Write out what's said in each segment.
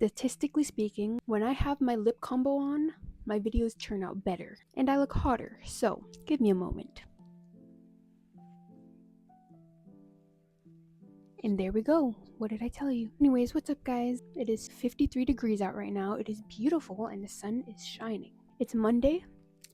Statistically speaking, when I have my lip combo on, my videos turn out better and I look hotter. So give me a moment. And there we go. What did I tell you? Anyways, what's up guys? It is 53 degrees out right now. It is beautiful and the sun is shining. It's Monday,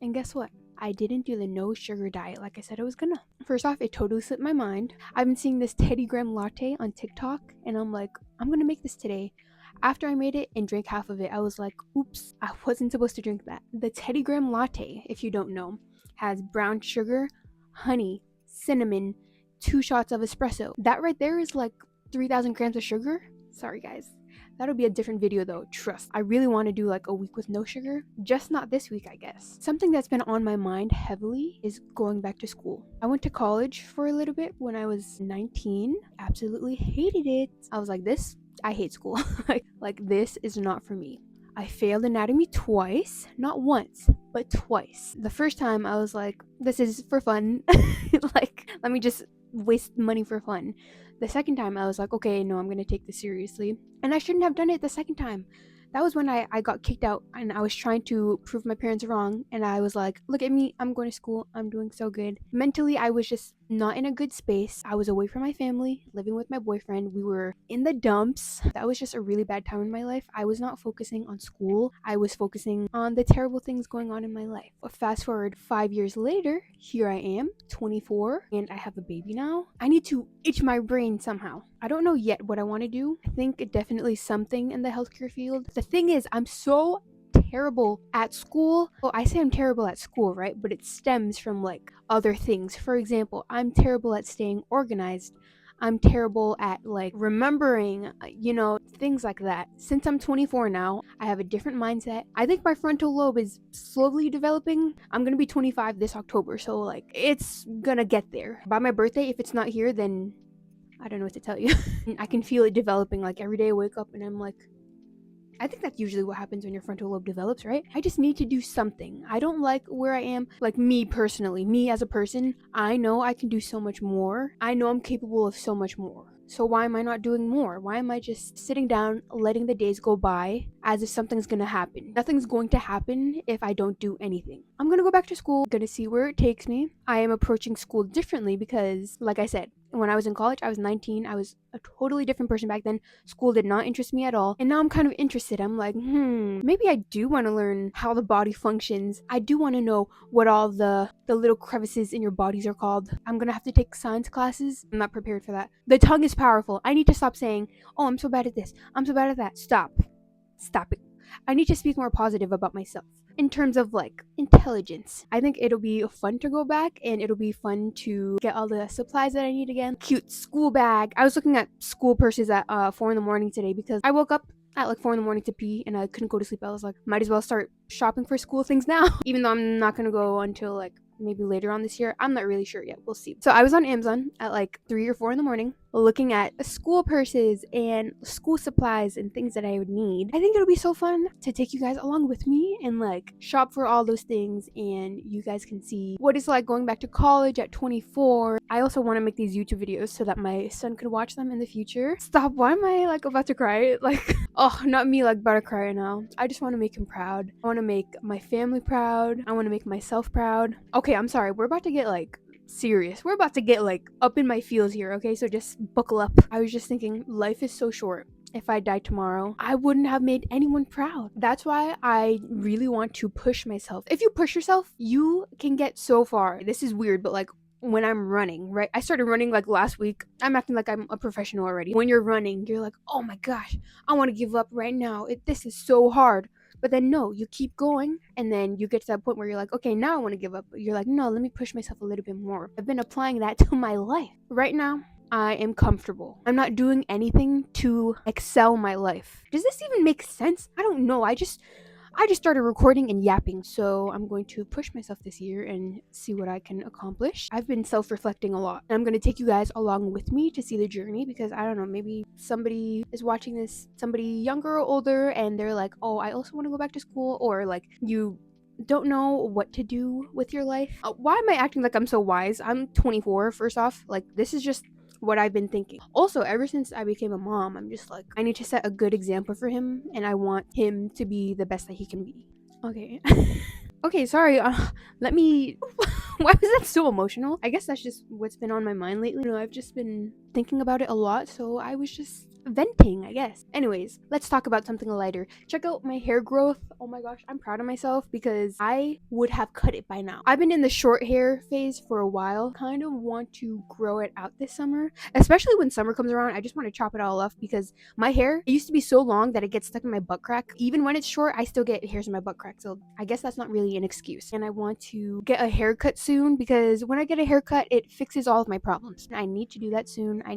and guess what? I didn't do the no sugar diet like I said I was gonna. First off, it totally slipped my mind. I've been seeing this Teddy Graham latte on TikTok and I'm like, I'm gonna make this today. After I made it and drank half of it, I was like, oops, I wasn't supposed to drink that. The Teddy Graham latte, if you don't know, has brown sugar, honey, cinnamon, 2 shots of espresso. That right there is like 3,000 grams of sugar. Sorry guys. That'll be a different video though, trust. I really want to do like a week with no sugar, just not this week I guess. Something that's been on my mind heavily is going back to school. I went to college for a little bit when I was 19, absolutely hated it. I was like, I hate school. like this is not for me. I failed anatomy twice, not once, but twice. The first time I was like, this is for fun. Like, let me just waste money for fun. The second time I was like, okay, no, I'm gonna take this seriously. And I shouldn't have done it the second time. That was when I got kicked out and I was trying to prove my parents wrong. And I was like, look at me, I'm going to school, I'm doing so good. Mentally, I was just not in a good space. I was away from my family, living with my boyfriend. We were in the dumps. That was just a really bad time in my life. I was not focusing on school. I was focusing on the terrible things going on in my life. Fast forward 5 years later, here I am, 24, and I have a baby now. I need to itch my brain somehow. I don't know yet what I want to do. I think definitely something in the healthcare field. The thing is, I'm so terrible at school. Well, I say I'm terrible at school, right? But it stems from like other things. For example, I'm terrible at staying organized. I'm terrible at like remembering, things like that. Since I'm 24 now, I have a different mindset. I think my frontal lobe is slowly developing. I'm gonna be 25 this October, so like it's gonna get there. By my birthday, if it's not here, then I don't know what to tell you. I can feel it developing. Like every day I wake up and I'm like, I think that's usually what happens when your frontal lobe develops, right? I just need to do something. I don't like where I am. Like me personally, me as a person, I know I can do so much more. I know I'm capable of so much more. So why am I not doing more? Why am I just sitting down, letting the days go by as if something's gonna happen? Nothing's going to happen if I don't do anything. I'm gonna go back to school, gonna see where it takes me. I am approaching school differently because, like I said, when I was in college, I was 19. I was a totally different person back then. School did not interest me at all. And now I'm kind of interested. I'm like, maybe I do want to learn how the body functions. I do want to know what all the little crevices in your bodies are called. I'm going to have to take science classes. I'm not prepared for that. The tongue is powerful. I need to stop saying, oh, I'm so bad at this. I'm so bad at that. Stop it. I need to speak more positive about myself. In terms of like intelligence, I think it'll be fun to go back and it'll be fun to get all the supplies that I need again. Cute school bag. I was looking at school purses at 4 in the morning today because I woke up at like 4 in the morning to pee and I couldn't go to sleep. I was like, might as well start shopping for school things now. Even though I'm not gonna go until like maybe later on this year. I'm not really sure yet. We'll see. So I was on Amazon at like 3 or 4 in the morning looking at school purses and school supplies and things that I would need. I think it'll be so fun to take you guys along with me and like shop for all those things, and you guys can see what it's like going back to college at 24. I also want to make these YouTube videos so that my son could watch them in the future. Stop, why am I like about to cry? Like, oh, not me like about to cry right now. I just want to make him proud. I want to make my family proud. I want to make myself proud. Okay, I'm sorry. We're about to get like serious. We're about to get like up in my feels here, okay? So just buckle up. I was just thinking, life is so short. If I died tomorrow, I wouldn't have made anyone proud. That's why I really want to push myself. If you push yourself, you can get so far. This is weird, but like when I'm running, right? I started running like last week. I'm acting like I'm a professional already. When you're running, you're like, oh my gosh, I want to give up right now. This is so hard. But then no, you keep going and then you get to that point where you're like, okay, now I want to give up. But you're like, no, let me push myself a little bit more. I've been applying that to my life. Right now, I am comfortable. I'm not doing anything to excel my life. Does this even make sense? I don't know. I just started recording and yapping, so I'm going to push myself this year and see what I can accomplish. I've been self-reflecting a lot, and I'm going to take you guys along with me to see the journey because I don't know, maybe somebody is watching this, somebody younger or older, and they're like, oh, I also want to go back to school, or like you don't know what to do with your life. Why am I acting like I'm so wise? I'm 24, first off. Like, this is just what I've been thinking. Also, ever since I became a mom, I'm just like, I need to set a good example for him, and I want him to be the best that he can be. Okay. Okay, sorry. Let me. Why was that so emotional? I guess that's just what's been on my mind lately. I've just been thinking about it a lot, so I was just venting, I guess. Anyways, let's talk about something lighter. Check out my hair growth. Oh my gosh, I'm proud of myself because I would have cut it by now. I've been in the short hair phase for a while. Kind of want to grow it out this summer, especially when summer comes around. I just want to chop it all off because my hair, it used to be so long that it gets stuck in my butt crack. Even when it's short, I still get hairs in my butt crack. So I guess that's not really an excuse. And I want to get a haircut soon because when I get a haircut, it fixes all of my problems. I need to do that soon. I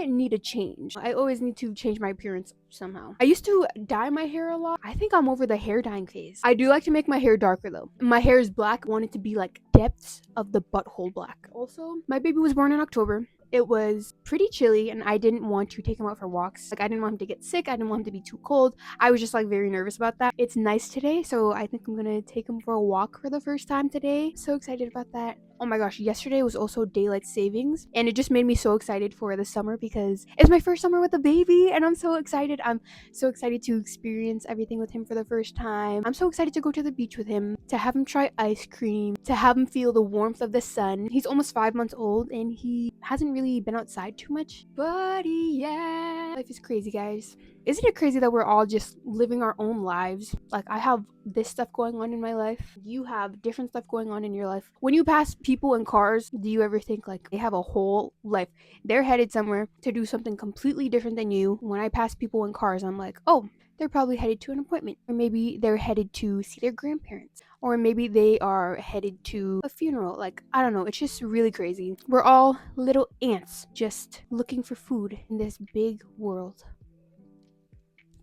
need a change. I always need to change my appearance somehow. I used to dye my hair a lot. I think I'm over the hair dyeing phase. I do like to make my hair darker though. My hair is black. I want it to be like depths of the butthole black. Also, my baby was born in October. It was pretty chilly and I didn't want to take him out for walks. Like I didn't want him to get sick. I didn't want him to be too cold. I was just like very nervous about that. It's nice today, so I think I'm gonna take him for a walk for the first time today. So excited about that. Oh my gosh, yesterday was also daylight savings and it just made me so excited for the summer because it's my first summer with a baby and I'm so excited. I'm so excited to experience everything with him for the first time. I'm so excited to go to the beach with him, to have him try ice cream, to have him feel the warmth of the sun. He's almost 5 months old and he hasn't really been outside too much. But yeah, life is crazy, guys. Isn't it crazy that we're all just living our own lives? Like, I have this stuff going on in my life. You have different stuff going on in your life. When you pass people in cars, do you ever think, like, they have a whole life? They're headed somewhere to do something completely different than you. When I pass people in cars, I'm like, oh, they're probably headed to an appointment. Or maybe they're headed to see their grandparents. Or maybe they are headed to a funeral. Like, I don't know. It's just really crazy. We're all little ants just looking for food in this big world.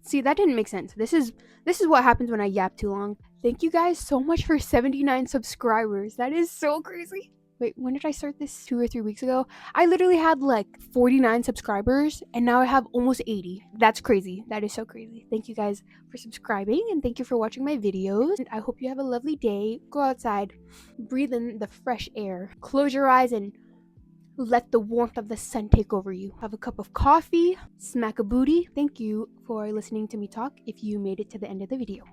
See, that didn't make sense. This is what happens when I yap too long. Thank you guys so much for 79 subscribers. That is so crazy. Wait, when did I start this? 2 or 3 weeks ago? I literally had like 49 subscribers and now I have almost 80. That's crazy. That is so crazy. Thank you guys for subscribing and thank you for watching my videos. And I hope you have a lovely day. Go outside, breathe in the fresh air, close your eyes and let the warmth of the sun take over you. Have a cup of coffee, smack a booty. Thank you for listening to me talk if you made it to the end of the video.